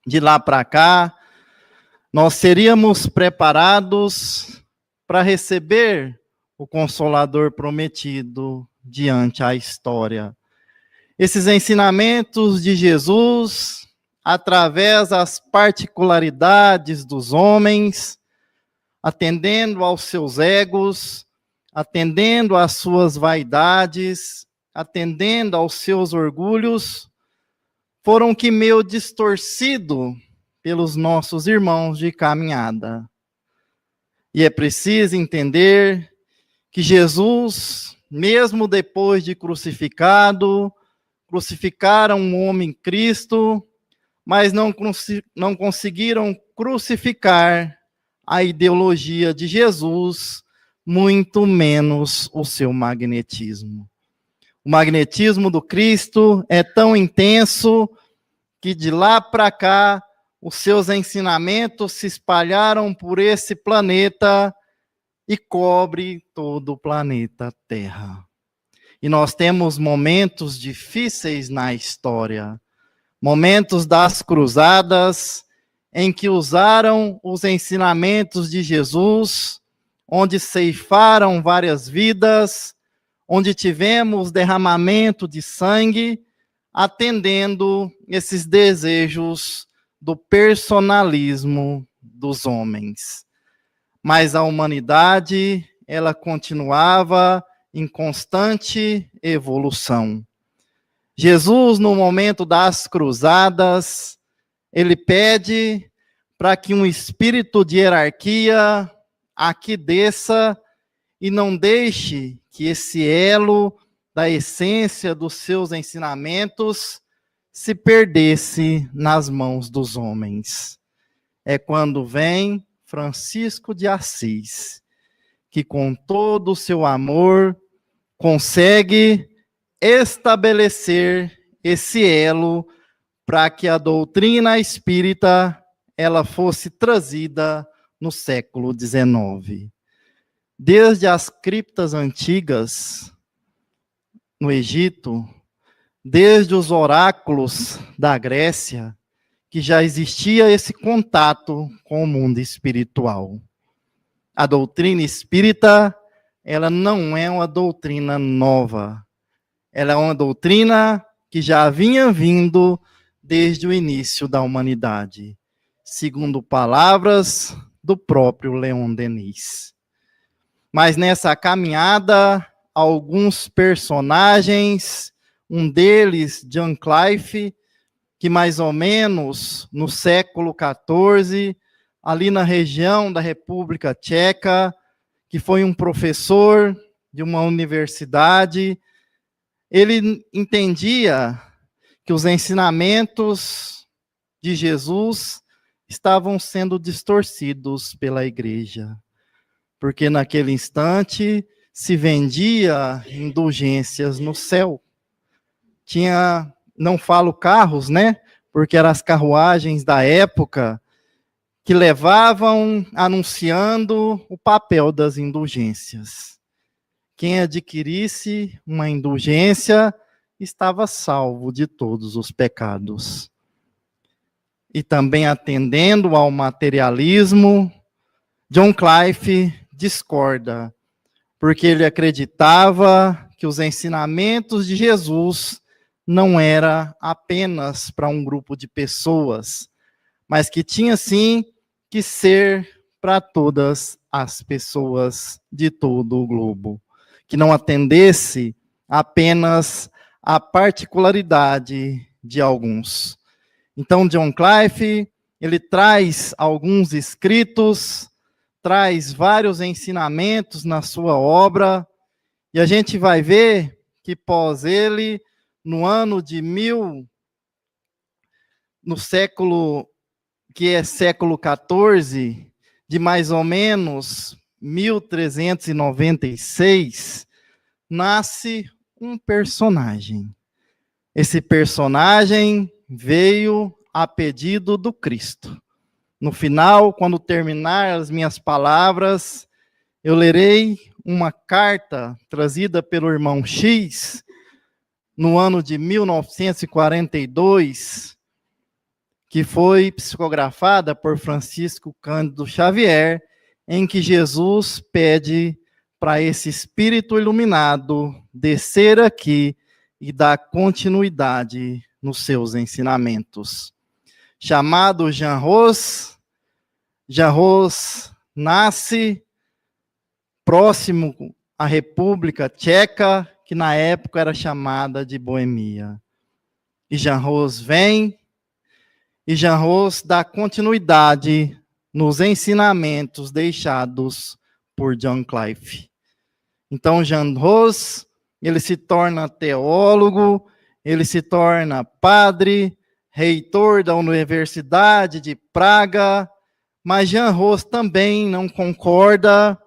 de lá para cá, nós seríamos preparados para receber o Consolador prometido diante a história. Esses ensinamentos de Jesus, através das particularidades dos homens, atendendo aos seus egos, atendendo às suas vaidades, atendendo aos seus orgulhos, foram que meio distorcido pelos nossos irmãos de caminhada. E é preciso entender que Jesus, mesmo depois de crucificado, crucificaram um homem Cristo, mas não conseguiram crucificar a ideologia de Jesus, muito menos o seu magnetismo. O magnetismo do Cristo é tão intenso que de lá para cá os seus ensinamentos se espalharam por esse planeta e cobre todo o planeta Terra. E nós temos momentos difíceis na história, momentos das cruzadas, em que usaram os ensinamentos de Jesus, onde ceifaram várias vidas, onde tivemos derramamento de sangue, atendendo esses desejos do personalismo dos homens. Mas a humanidade, ela continuava em constante evolução. Jesus, no momento das cruzadas, ele pede para que um espírito de hierarquia aqui desça e não deixe que esse elo da essência dos seus ensinamentos se perdesse nas mãos dos homens. É quando vem Francisco de Assis, que com todo o seu amor consegue estabelecer esse elo para que a doutrina espírita ela fosse trazida no século XIX. Desde as criptas antigas no Egito, desde os oráculos da Grécia, que já existia esse contato com o mundo espiritual. A doutrina espírita, ela não é uma doutrina nova. Ela é uma doutrina que já vinha vindo desde o início da humanidade, segundo palavras do próprio Leon Denis. Mas nessa caminhada, alguns personagens, um deles, John Clive, que mais ou menos no século XIV, ali na região da República Tcheca, que foi um professor de uma universidade, ele entendia que os ensinamentos de Jesus estavam sendo distorcidos pela igreja, porque naquele instante se vendia indulgências no céu. Tinha, não falo carros, né? Porque eram as carruagens da época que levavam anunciando o papel das indulgências. Quem adquirisse uma indulgência estava salvo de todos os pecados. E também atendendo ao materialismo, John Clive discorda, porque ele acreditava que os ensinamentos de Jesus não era apenas para um grupo de pessoas, mas que tinha sim que ser para todas as pessoas de todo o globo, que não atendesse apenas à particularidade de alguns. Então, John Clive, ele traz alguns escritos, traz vários ensinamentos na sua obra, e a gente vai ver que pós ele, no ano de no século, que é século XIV, de mais ou menos 1396, nasce um personagem. Esse personagem veio a pedido do Cristo. No final, quando terminar as minhas palavras, eu lerei uma carta trazida pelo irmão X, no ano de 1942, que foi psicografada por Francisco Cândido Xavier, em que Jesus pede para esse Espírito iluminado descer aqui e dar continuidade nos seus ensinamentos. Chamado Jean Ros nasce próximo à República Tcheca, que na época era chamada de Boêmia. E Jean Ros vem, e Jean Ros dá continuidade nos ensinamentos deixados por John Clive. Então, Jean Ros, ele se torna teólogo, ele se torna padre, reitor da Universidade de Praga, mas Jean Ros também não concorda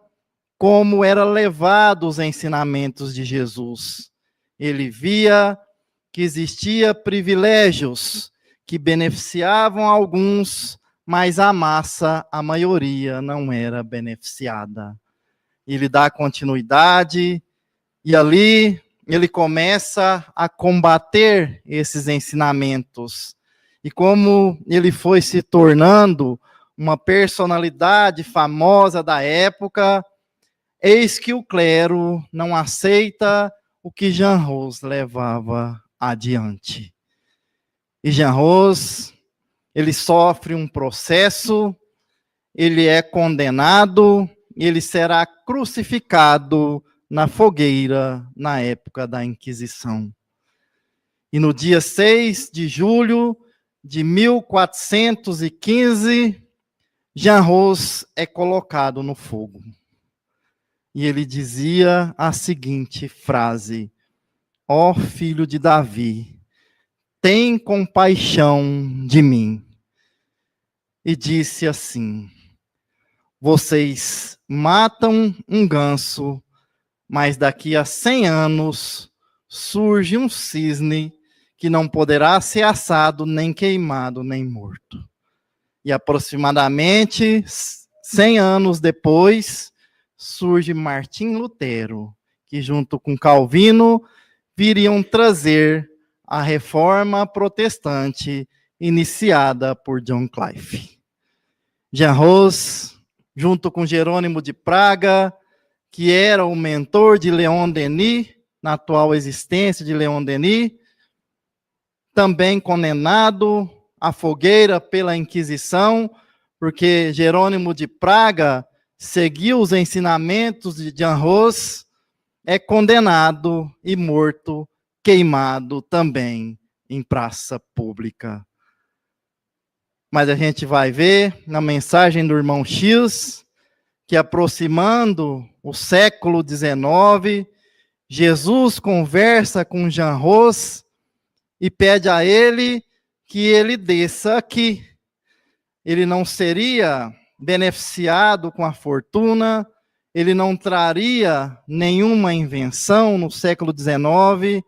como eram levados os ensinamentos de Jesus. Ele via que existia privilégios que beneficiavam alguns, mas a massa, a maioria, não era beneficiada. Ele dá continuidade, e ali ele começa a combater esses ensinamentos. E como ele foi se tornando uma personalidade famosa da época, eis que o clero não aceita o que Jean Ros levava adiante. E Jean Ros, ele sofre um processo, ele é condenado, ele será crucificado na fogueira na época da Inquisição. E no dia 6 de julho de 1415, Jean Ros é colocado no fogo. E ele dizia a seguinte frase: ó filho de Davi, tem compaixão de mim. E disse assim: vocês matam um ganso, mas daqui a 100 anos surge um cisne que não poderá ser assado, nem queimado, nem morto. E aproximadamente 100 anos depois, surge Martim Lutero, que junto com Calvino viriam trazer a reforma protestante iniciada por John Clive. Jean Ros, junto com Jerônimo de Praga, que era o mentor de Leon Denis, na atual existência de Leon Denis, também condenado à fogueira pela Inquisição, porque Jerônimo de Praga seguiu os ensinamentos de Jean Ros, é condenado e morto, queimado também em praça pública. Mas a gente vai ver na mensagem do irmão X, que aproximando o século XIX, Jesus conversa com Jean Ros e pede a ele que ele desça aqui. Ele não seria beneficiado com a fortuna, ele não traria nenhuma invenção no século XIX,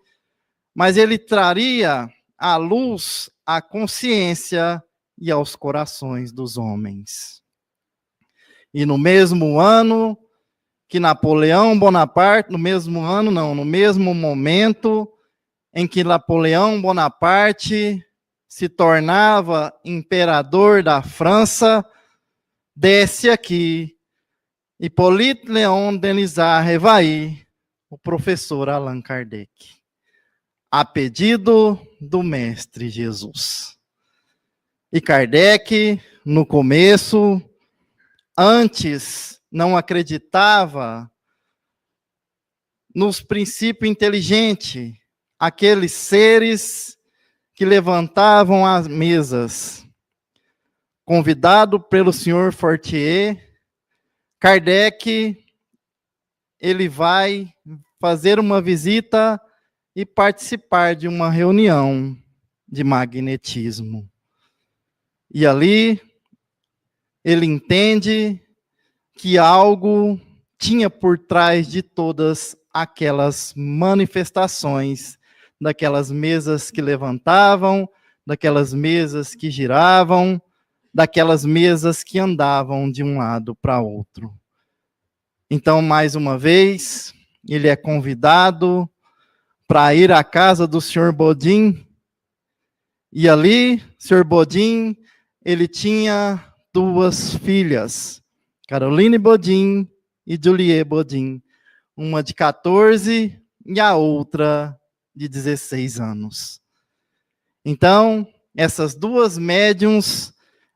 mas ele traria à luz a consciência e aos corações dos homens. E no mesmo ano que Napoleão Bonaparte, no mesmo momento em que Napoleão Bonaparte se tornava imperador da França, desce aqui Hippolyte Léon Denisard Revailles, o professor Allan Kardec, a pedido do Mestre Jesus. E Kardec, no começo, antes não acreditava nos princípios inteligentes, aqueles seres que levantavam as mesas. Convidado pelo senhor Fortier, Kardec, ele vai fazer uma visita e participar de uma reunião de magnetismo. E ali, ele entende que algo tinha por trás de todas aquelas manifestações, daquelas mesas que levantavam, daquelas mesas que giravam, daquelas mesas que andavam de um lado para outro. Então, mais uma vez, ele é convidado para ir à casa do senhor Bodin, E ali, Sr. Bodin, ele tinha 2 filhas, Caroline Bodin e Juliette Bodin, uma de 14 e a outra de 16 anos. Então, essas 2 médiuns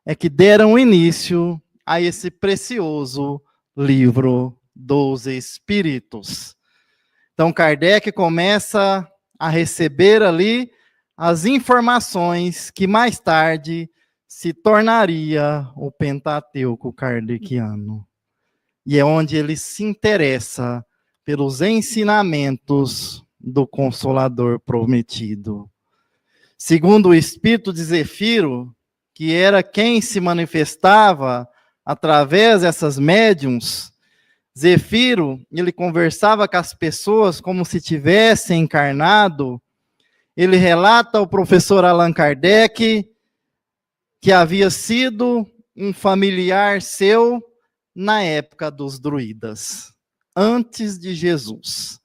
é que deram início a esse precioso livro dos Espíritos. Então, Kardec começa a receber ali as informações que mais tarde se tornaria o Pentateuco kardeciano. E é onde ele se interessa pelos ensinamentos do Consolador prometido. Segundo o espírito de Zefiro, que era quem se manifestava através dessas médiuns, Zefiro, ele conversava com as pessoas como se tivesse encarnado. Ele relata ao professor Allan Kardec que havia sido um familiar seu na época dos druidas, antes de Jesus.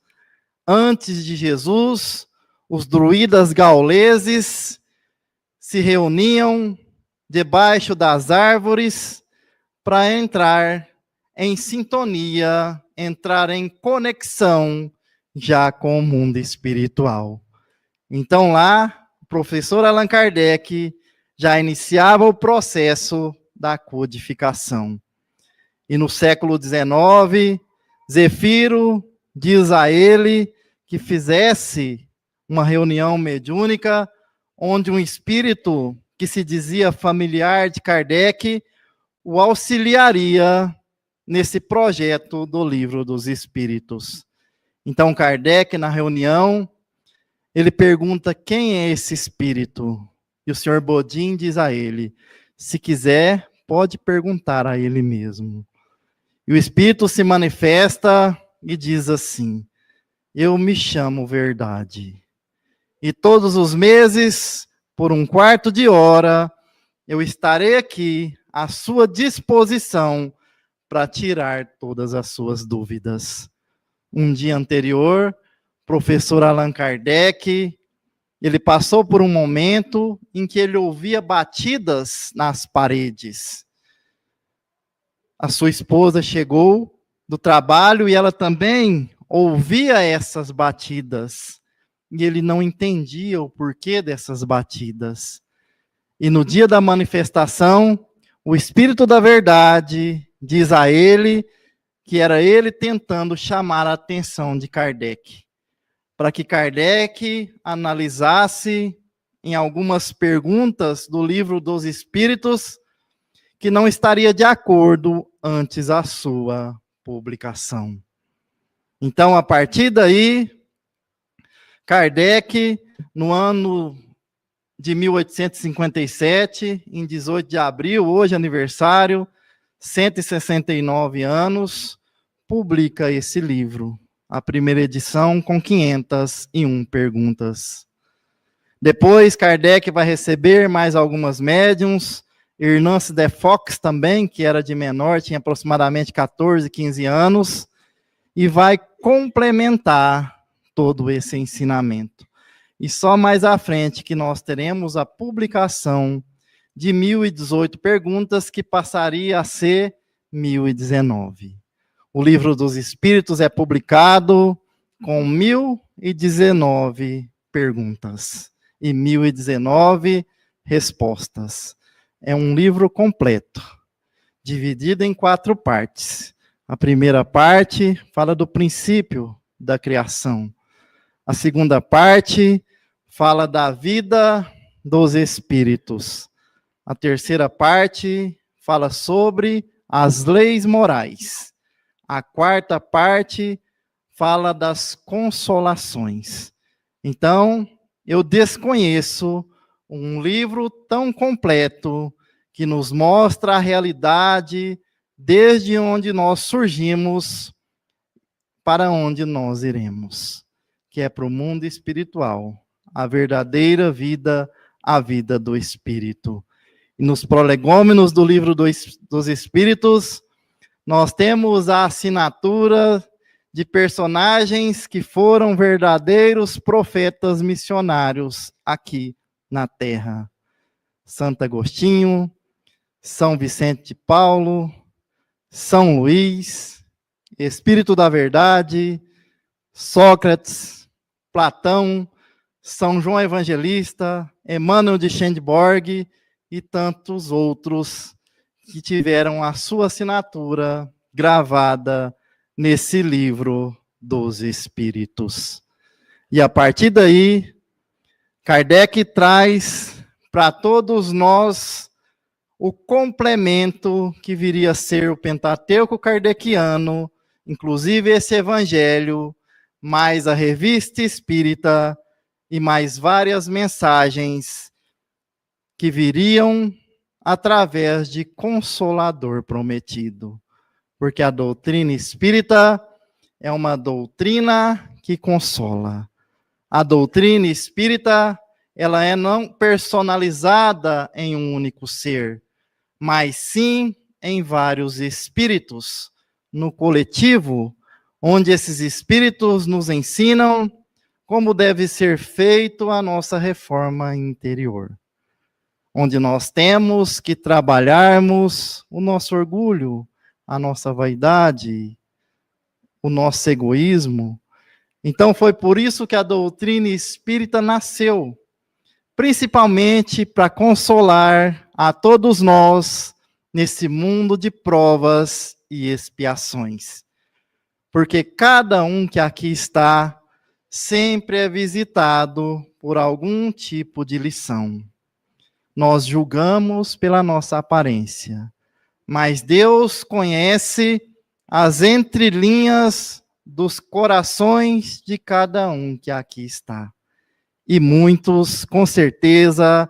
Antes de Jesus, os druidas gauleses se reuniam debaixo das árvores para entrar em sintonia, entrar em conexão já com o mundo espiritual. Então lá, o professor Allan Kardec já iniciava o processo da codificação. E no século XIX, Zefiro diz a ele que fizesse uma reunião mediúnica, onde um espírito que se dizia familiar de Kardec o auxiliaria nesse projeto do Livro dos Espíritos. Então, Kardec, na reunião, ele pergunta quem é esse espírito. E o Sr. Bodin diz a ele, se quiser, pode perguntar a ele mesmo. E o espírito se manifesta e diz assim, eu me chamo Verdade. E todos os meses, por 1/4 de hora, eu estarei aqui à sua disposição para tirar todas as suas dúvidas. Um dia anterior, professor Allan Kardec, ele passou por um momento em que ele ouvia batidas nas paredes. A sua esposa chegou do trabalho e ela também ouvia essas batidas. E ele não entendia o porquê dessas batidas. E no dia da manifestação, o Espírito da Verdade diz a ele que era ele tentando chamar a atenção de Kardec, para que Kardec analisasse em algumas perguntas do Livro dos Espíritos que não estaria de acordo antes da sua publicação. Então, a partir daí, Kardec, no ano de 1857, em 18 de abril, hoje aniversário, 169 anos, publica esse livro, a primeira edição com 501 perguntas. Depois, Kardec vai receber mais algumas médiums, Hernance de Fox também, que era de menor, tinha aproximadamente 14, 15 anos, e vai complementar todo esse ensinamento. E só mais à frente que nós teremos a publicação de 1018 perguntas, que passaria a ser 1019. O Livro dos Espíritos é publicado com 1019 perguntas e 1019 respostas. É um livro completo, dividido em 4 partes. A primeira parte fala do princípio da criação. A segunda parte fala da vida dos espíritos. A terceira parte fala sobre as leis morais. A quarta parte fala das consolações. Então, eu desconheço um livro tão completo que nos mostra a realidade desde onde nós surgimos para onde nós iremos, que é para o mundo espiritual, a verdadeira vida, a vida do Espírito. E nos prolegômenos do Livro dos Espíritos, nós temos a assinatura de personagens que foram verdadeiros profetas missionários aqui na terra. Santo Agostinho, São Vicente de Paulo, São Luís, Espírito da Verdade, Sócrates, Platão, São João Evangelista, Emmanuel de Swedenborg e tantos outros que tiveram a sua assinatura gravada nesse livro dos Espíritos. E a partir daí, Kardec traz para todos nós o complemento que viria a ser o Pentateuco kardeciano, inclusive esse Evangelho, mais a Revista Espírita e mais várias mensagens que viriam através de Consolador prometido. Porque a doutrina espírita é uma doutrina que consola. A doutrina espírita, ela é não personalizada em um único ser, mas sim em vários espíritos, no coletivo, onde esses espíritos nos ensinam como deve ser feito a nossa reforma interior. Onde nós temos que trabalharmos o nosso orgulho, a nossa vaidade, o nosso egoísmo. Então foi por isso que a doutrina espírita nasceu, principalmente para consolar a todos nós nesse mundo de provas e expiações. Porque cada um que aqui está sempre é visitado por algum tipo de lição. Nós julgamos pela nossa aparência, mas Deus conhece as entrelinhas dos corações de cada um que aqui está. E muitos, com certeza,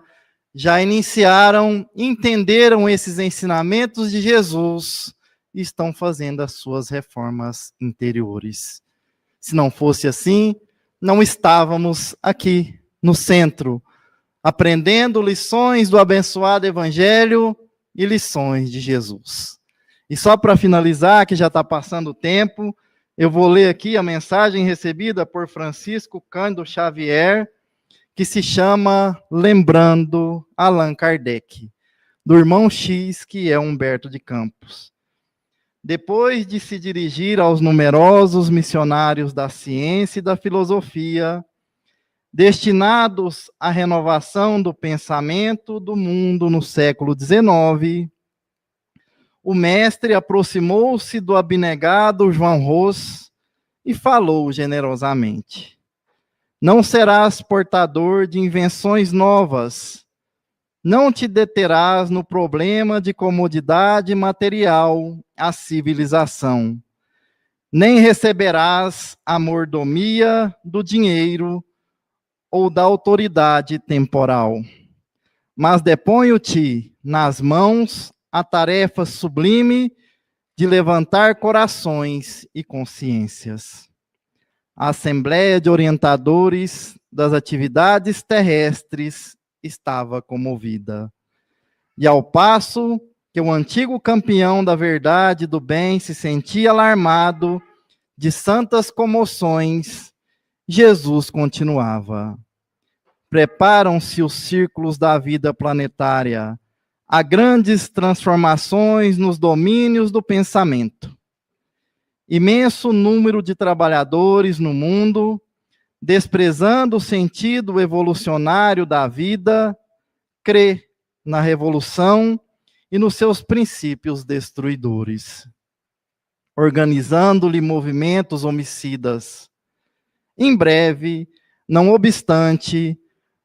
já iniciaram, entenderam esses ensinamentos de Jesus e estão fazendo as suas reformas interiores. Se não fosse assim, não estávamos aqui no centro, aprendendo lições do abençoado Evangelho e lições de Jesus. E só para finalizar, que já está passando o tempo, eu vou ler aqui a mensagem recebida por Francisco Cândido Xavier, que se chama Lembrando Allan Kardec, do irmão X, que é Humberto de Campos. Depois de se dirigir aos numerosos missionários da ciência e da filosofia, destinados à renovação do pensamento do mundo no século XIX, o mestre aproximou-se do abnegado João Ros e falou generosamente: não serás portador de invenções novas, não te deterás no problema de comodidade material à civilização, nem receberás a mordomia do dinheiro ou da autoridade temporal, mas deponho-te nas mãos a tarefa sublime de levantar corações e consciências. A Assembleia de Orientadores das Atividades Terrestres estava comovida. E ao passo que o antigo campeão da verdade e do bem se sentia alarmado de santas comoções, Jesus continuava: preparam-se os círculos da vida planetária a grandes transformações nos domínios do pensamento. Imenso número de trabalhadores no mundo, desprezando o sentido evolucionário da vida, crê na revolução e nos seus princípios destruidores, organizando-lhe movimentos homicidas. Em breve, não obstante,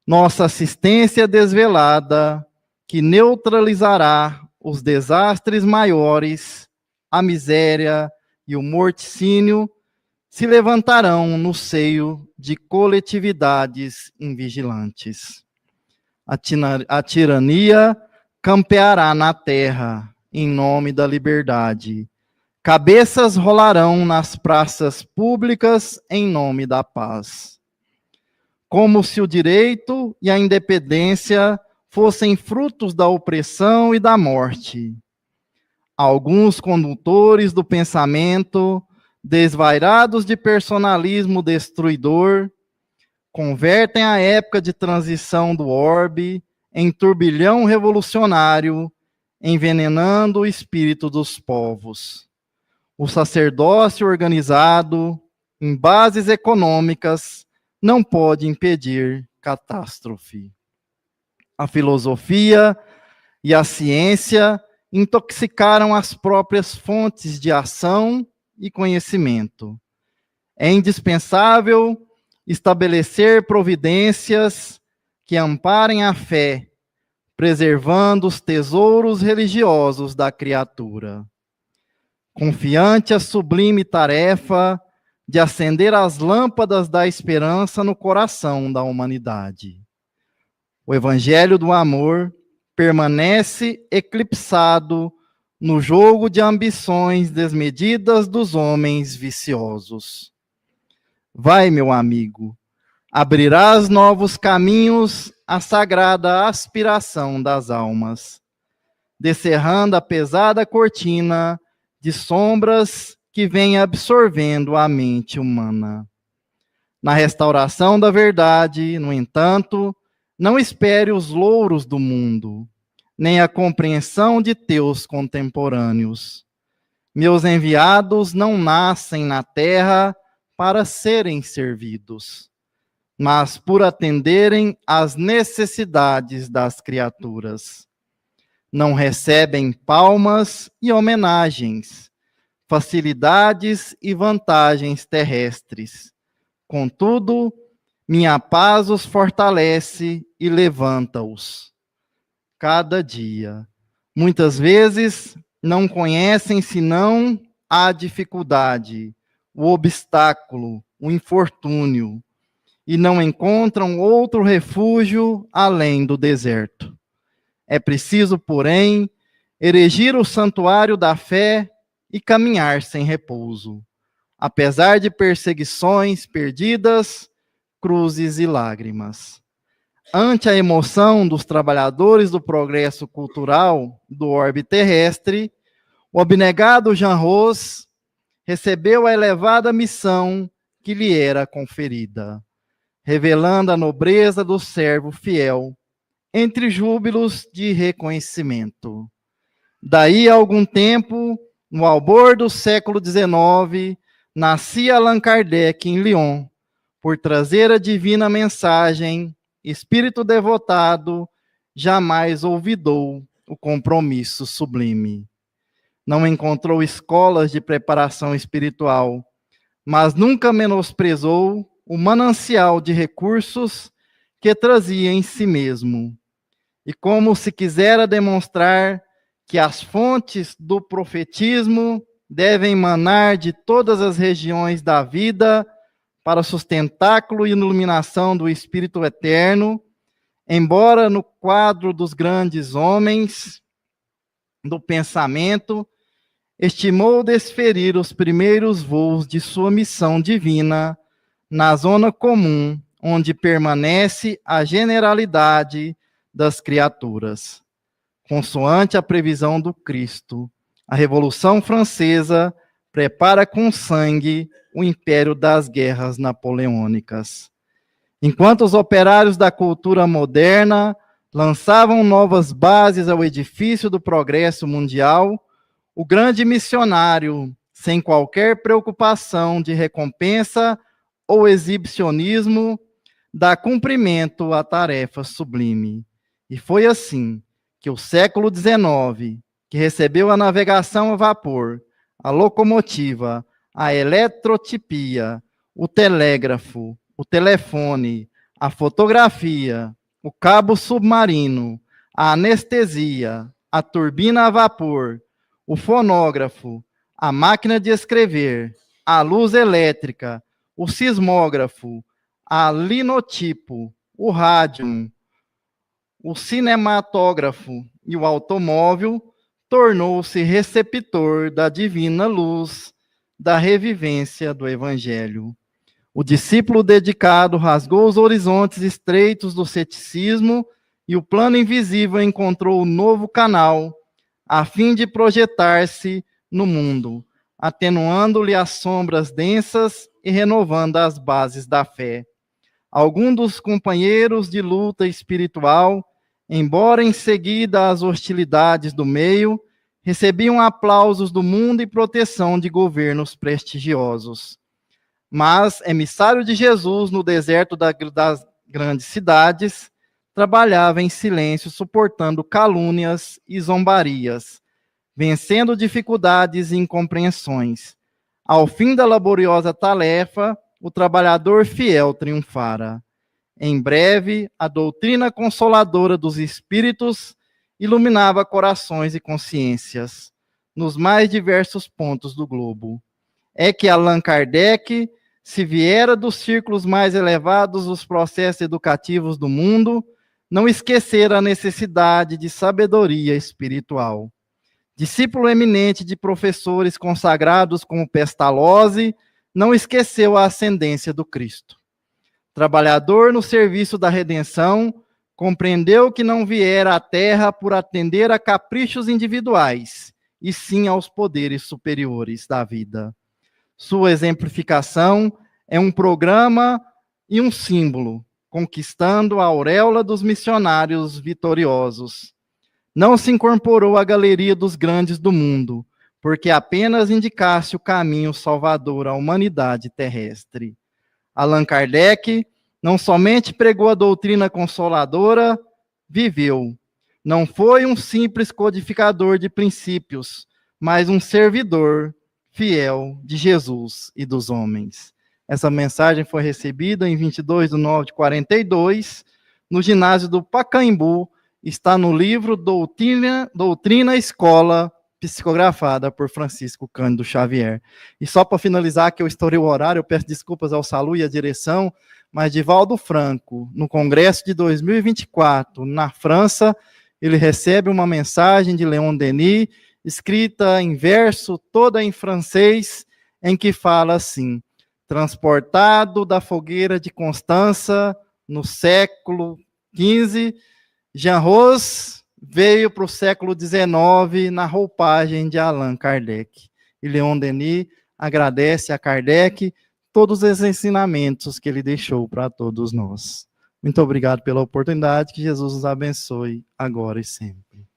nossa assistência desvelada, que neutralizará os desastres maiores, a miséria e o morticínio, se levantarão no seio de coletividades invigilantes. A tirania campeará na terra, em nome da liberdade. Cabeças rolarão nas praças públicas, em nome da paz. Como se o direito e a independência fossem frutos da opressão e da morte. Alguns condutores do pensamento, desvairados de personalismo destruidor, convertem a época de transição do orbe em turbilhão revolucionário, envenenando o espírito dos povos. O sacerdócio organizado em bases econômicas não pode impedir catástrofe. A filosofia e a ciência intoxicaram as próprias fontes de ação e conhecimento. É indispensável estabelecer providências que amparem a fé, preservando os tesouros religiosos da criatura. Confiante a sublime tarefa de acender as lâmpadas da esperança no coração da humanidade. O Evangelho do Amor permanece eclipsado no jogo de ambições desmedidas dos homens viciosos. Vai, meu amigo, abrirás novos caminhos à sagrada aspiração das almas, descerrando a pesada cortina de sombras que vem absorvendo a mente humana. Na restauração da verdade, no entanto, não espere os louros do mundo, nem a compreensão de teus contemporâneos. Meus enviados não nascem na terra para serem servidos, mas por atenderem às necessidades das criaturas. Não recebem palmas e homenagens, facilidades e vantagens terrestres. Contudo, minha paz os fortalece e levanta-os. Cada dia. Muitas vezes não conhecem senão a dificuldade, o obstáculo, o infortúnio, e não encontram outro refúgio além do deserto. É preciso, porém, erigir o santuário da fé e caminhar sem repouso, apesar de perseguições perdidas, cruzes e lágrimas. Ante a emoção dos trabalhadores do progresso cultural do orbe terrestre, o abnegado Jean Ros recebeu a elevada missão que lhe era conferida, revelando a nobreza do servo fiel, entre júbilos de reconhecimento. Daí a algum tempo, no albor do século XIX, nascia Allan Kardec em Lyon, por trazer a divina mensagem. Espírito devotado jamais olvidou o compromisso sublime. Não encontrou escolas de preparação espiritual, mas nunca menosprezou o manancial de recursos que trazia em si mesmo. E como se quisera demonstrar que as fontes do profetismo devem manar de todas as regiões da vida para sustentáculo e iluminação do Espírito Eterno, embora no quadro dos grandes homens do pensamento, estimou desferir os primeiros voos de sua missão divina na zona comum, onde permanece a generalidade das criaturas. Consoante a previsão do Cristo, a Revolução Francesa prepara com sangue o império das guerras napoleônicas. Enquanto os operários da cultura moderna lançavam novas bases ao edifício do progresso mundial, o grande missionário, sem qualquer preocupação de recompensa ou exibicionismo, dá cumprimento à tarefa sublime. E foi assim que o século XIX, que recebeu a navegação a vapor, a locomotiva, a eletrotipia, o telégrafo, o telefone, a fotografia, o cabo submarino, a anestesia, a turbina a vapor, o fonógrafo, a máquina de escrever, a luz elétrica, o sismógrafo, a linotipo, o rádio, o cinematógrafo e o automóvel, tornou-se receptor da divina luz, da revivência do Evangelho. O discípulo dedicado rasgou os horizontes estreitos do ceticismo e o plano invisível encontrou um novo canal, a fim de projetar-se no mundo, atenuando-lhe as sombras densas e renovando as bases da fé. Alguns dos companheiros de luta espiritual, embora em seguida as hostilidades do meio, recebiam aplausos do mundo e proteção de governos prestigiosos. Mas, emissário de Jesus no deserto das grandes cidades, trabalhava em silêncio, suportando calúnias e zombarias, vencendo dificuldades e incompreensões. Ao fim da laboriosa tarefa, o trabalhador fiel triunfara. Em breve, a doutrina consoladora dos espíritos iluminava corações e consciências nos mais diversos pontos do globo. É que Allan Kardec, se viera dos círculos mais elevados dos processos educativos do mundo, não esquecera a necessidade de sabedoria espiritual. Discípulo eminente de professores consagrados como Pestalozzi, não esqueceu a ascendência do Cristo. Trabalhador no serviço da redenção, compreendeu que não viera à Terra por atender a caprichos individuais, e sim aos poderes superiores da vida. Sua exemplificação é um programa e um símbolo, conquistando a auréola dos missionários vitoriosos. Não se incorporou à galeria dos grandes do mundo, porque apenas indicasse o caminho salvador à humanidade terrestre. Allan Kardec não somente pregou a doutrina consoladora, viveu. Não foi um simples codificador de princípios, mas um servidor fiel de Jesus e dos homens. Essa mensagem foi recebida em 22 de nove de 42, no ginásio do Pacaembu, está no livro Doutrina Escola, psicografada por Francisco Cândido Xavier. E só para finalizar, que eu estourei o horário, eu peço desculpas ao Salu e à direção, mas Divaldo Franco, no Congresso de 2024, na França, ele recebe uma mensagem de Leon Denis, escrita em verso, toda em francês, em que fala assim: transportado da fogueira de Constança, no século XV, Jean Rose veio para o século XIX na roupagem de Allan Kardec. E Leon Denis agradece a Kardec todos os ensinamentos que ele deixou para todos nós. Muito obrigado pela oportunidade, que Jesus nos abençoe agora e sempre.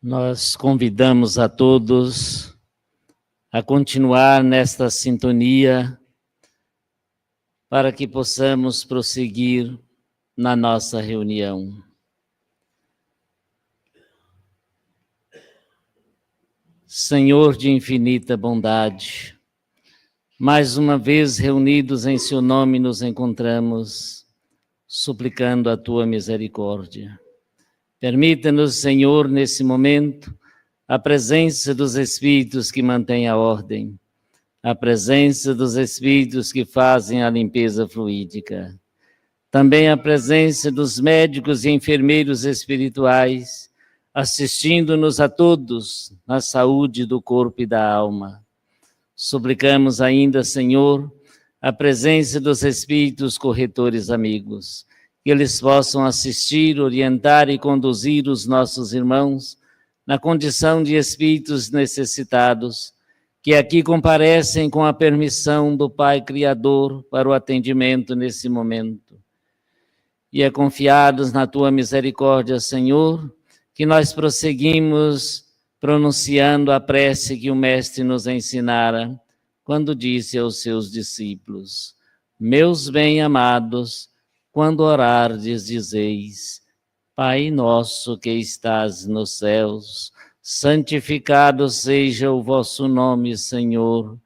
Nós convidamos a todos a continuar nesta sintonia para que possamos prosseguir na nossa reunião. Senhor de infinita bondade, mais uma vez reunidos em seu nome nos encontramos, suplicando a tua misericórdia. Permita-nos, Senhor, nesse momento, a presença dos Espíritos que mantêm a ordem, a presença dos Espíritos que fazem a limpeza fluídica, também a presença dos médicos e enfermeiros espirituais, assistindo-nos a todos na saúde do corpo e da alma. Suplicamos ainda, Senhor, a presença dos Espíritos corretores amigos, que eles possam assistir, orientar e conduzir os nossos irmãos na condição de espíritos necessitados, que aqui comparecem com a permissão do Pai Criador para o atendimento nesse momento. E é confiados na tua misericórdia, Senhor, que nós prosseguimos pronunciando a prece que o Mestre nos ensinara, quando disse aos seus discípulos: meus bem-amados, quando orardes, dizeis: Pai nosso que estás nos céus, santificado seja o vosso nome, Senhor.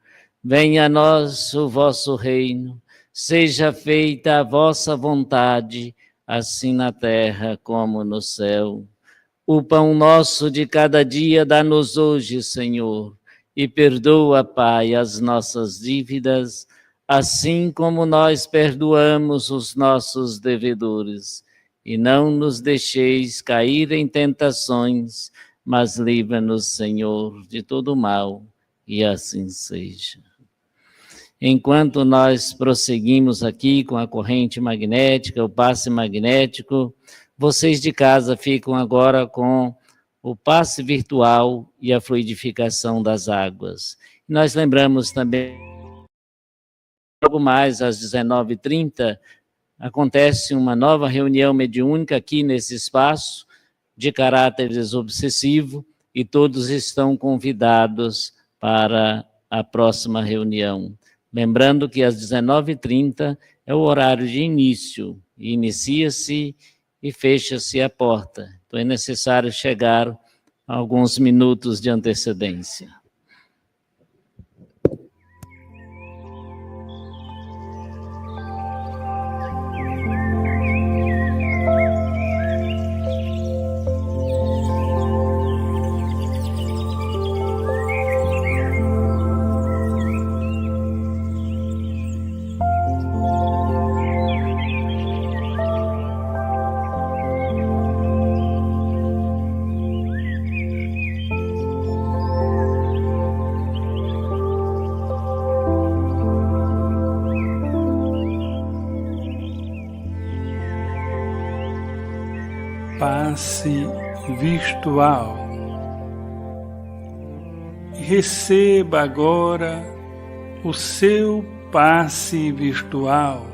Venha a nós o vosso reino, seja feita a vossa vontade, assim na terra como no céu. O pão nosso de cada dia dá-nos hoje, Senhor, e perdoa, Pai, as nossas dívidas, assim como nós perdoamos os nossos devedores. E não nos deixeis cair em tentações, mas livra-nos, Senhor, de todo mal, e assim seja. Enquanto nós prosseguimos aqui com a corrente magnética, o passe magnético, vocês de casa ficam agora com o passe virtual e a fluidificação das águas. Nós lembramos também, logo mais às 19h30, acontece uma nova reunião mediúnica aqui nesse espaço, de caráter desobsessivo, e todos estão convidados para a próxima reunião. Lembrando que às 19h30 é o horário de início, inicia-se e fecha-se a porta. Então é necessário chegar a alguns minutos de antecedência. Passe virtual. Receba agora o seu passe virtual.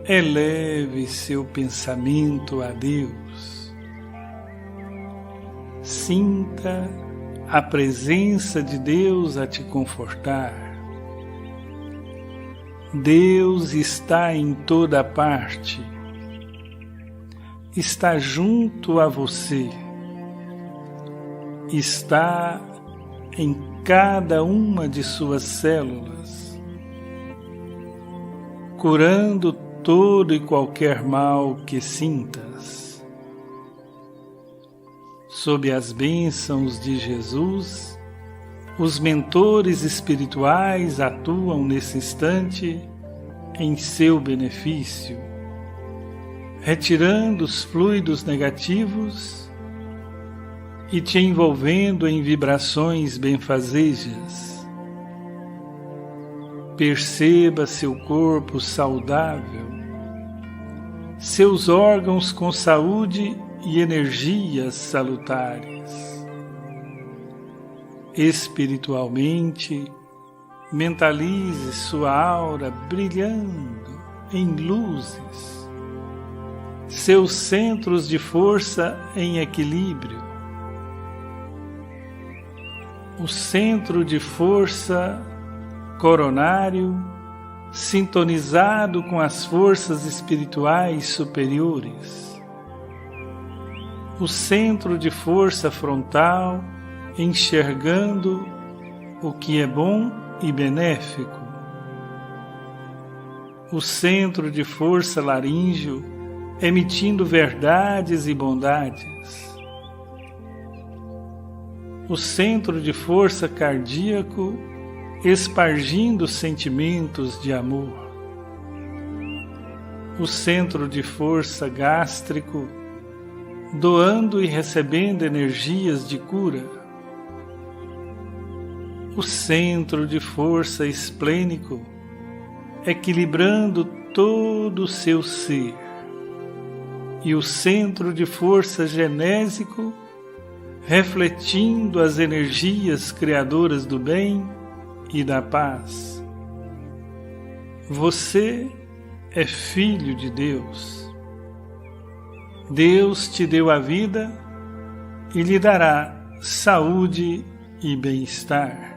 Eleve seu pensamento a Deus. Sinta a presença de Deus a te confortar. Deus está em toda parte. Está junto a você, está em cada uma de suas células, curando todo e qualquer mal que sintas. Sob as bênçãos de Jesus, os mentores espirituais atuam nesse instante em seu benefício, retirando os fluidos negativos e te envolvendo em vibrações benfazejas. Perceba seu corpo saudável, seus órgãos com saúde e energias salutares. Espiritualmente, mentalize sua aura brilhando em luzes, seus centros de força em equilíbrio. O centro de força coronário sintonizado com as forças espirituais superiores. O centro de força frontal enxergando o que é bom e benéfico. O centro de força laríngeo emitindo verdades e bondades. O centro de força cardíaco espargindo sentimentos de amor. O centro de força gástrico doando e recebendo energias de cura. O centro de força esplênico equilibrando todo o seu ser. E o centro de força genésico, refletindo as energias criadoras do bem e da paz. Você é filho de Deus. Deus te deu a vida e lhe dará saúde e bem-estar.